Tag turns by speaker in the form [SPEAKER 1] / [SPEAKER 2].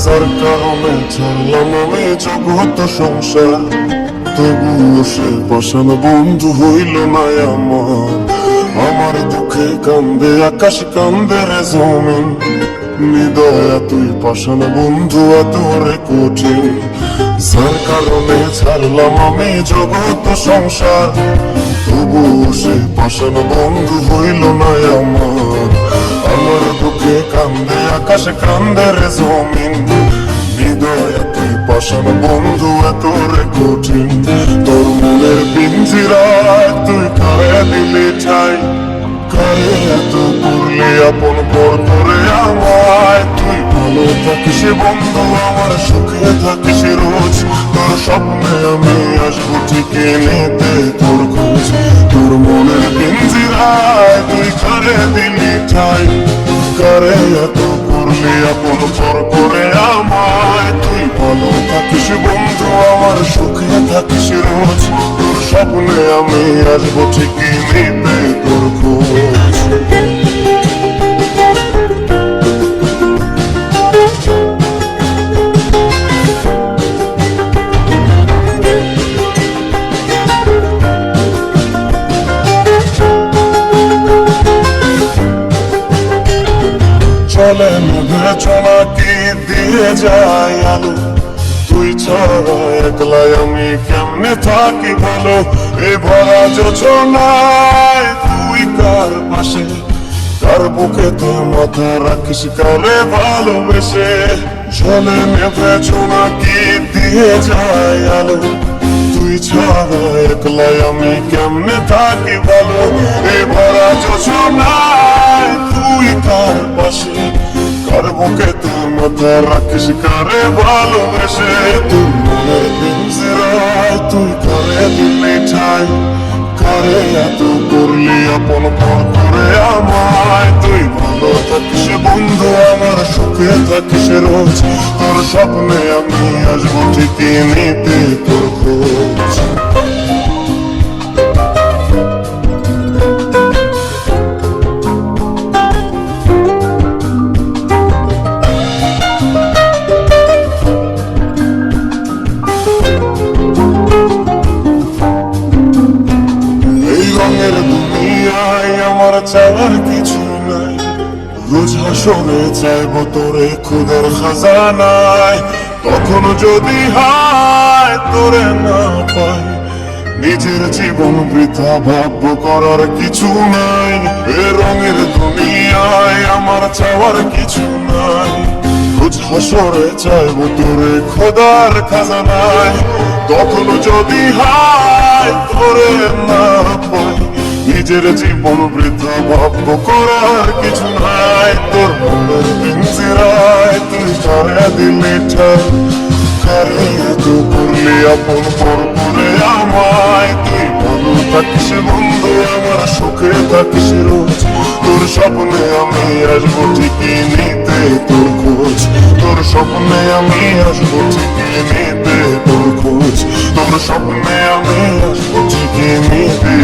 [SPEAKER 1] যার কারণে ছাড়লাম আমি জগৎ সংসার, তবুও সে পাষাণ বন্ধু হইল না আমার। আমার দুঃখে কান্দে আকাশ, কান্দে রে জমিন, নিদয়া তুই পাষাণ বন্ধু এতরে কঠিন। যার কারণে ছাড়লাম আমি জগৎ সংসার, তবুও সে পাষাণ বন্ধু হইল না আমার। আমার দুঃখে কান্দে আকাশ, কান্দে রে জমিন, হৃদয় তুই পাষাণ বন্ধু এতরে কঠিন। তোর মনের পিঞ্জিরায় তুই কারে দিলি ঠাই, কারে এত করলি আপন পর করে আমায়। তুই ভালো থাকিস বন্ধু, আমার সুখে থাকিস রোজ, তোর স্বপ্নে আমি আসবো ঠিকই নিতে তোর খোঁজ। তোর মনের পিঞ্জিরায় তুই কারে দিলি ঠাই, কারে এত করলি আপন পর করে আমায়। তুই ভালো থাকিস বন্ধু, আমার সুখে থাকিস রোজ, তোর স্বপ্নে আমি আসবো ঠিকই নিতে তোর খোঁজ। চলে নিভে চলাকি দিয়ে যায় আলো, তুই ছাড়া একলাই আমি কেমনে থাকি ভালো। এ ভরা যোজনায় তুই কার পাশে, কার বুকে তুই মাথা রাখিস কারে ভালোবেসে। চলে নিভে চলাকি দিয়ে যায় আলো, তুই ছাড়া একলাই আমি কেমনে থাকি ভালো। এ ভরা যোজনায় তুই কার পাশে, কার বুকে তুই মাথা রাখিস কারে ভালোবেসে। তুই মনের পিঞ্জিরায় তুই কারে দিলি ঠাই, কারে এত করলি আপন পর করে আমায়। তুই ভালো থাকিস বন্ধু, আমার সুখে থাকিস রোজ, তোর স্বপ্নে আমি আসবো ঠিকই নিতে তোর খোঁজ। আমার চাওয়ার কিছু নাই, রোজ হাসরে চাইবো তোরে খুদের খাজানায়। কখনো যদি হায় তোরে না পাই, নিজের জীবন বৃথা ভাববো করার কিছু নাই। এ রঙের দুনিয়ায় আমার চাওয়ার কিছু নাই, রোজ হাসরে চাইবো তোরে খোদার খাজানায়। কখনো যদি হায় তোরে না পাই, নিজের জীবন বৃথা ভাববো করার কিছু নাই। তোর মনের পিঞ্জিরায় তুই কারে দিলি ঠাই, কারে এত করলি আপন পর করে আমায়। তুই ভালো থাকিস বন্ধু, আমার সুখে থাকিস রোজ, তোর স্বপ্নে আমি আসবো ঠিকই নিতে তোর খোঁজ। তোর স্বপ্নে আমি আসবো ঠিকই নিতে তোর খোঁজ, তোর স্বপ্নে আমি আসবো ঠিকই নিতে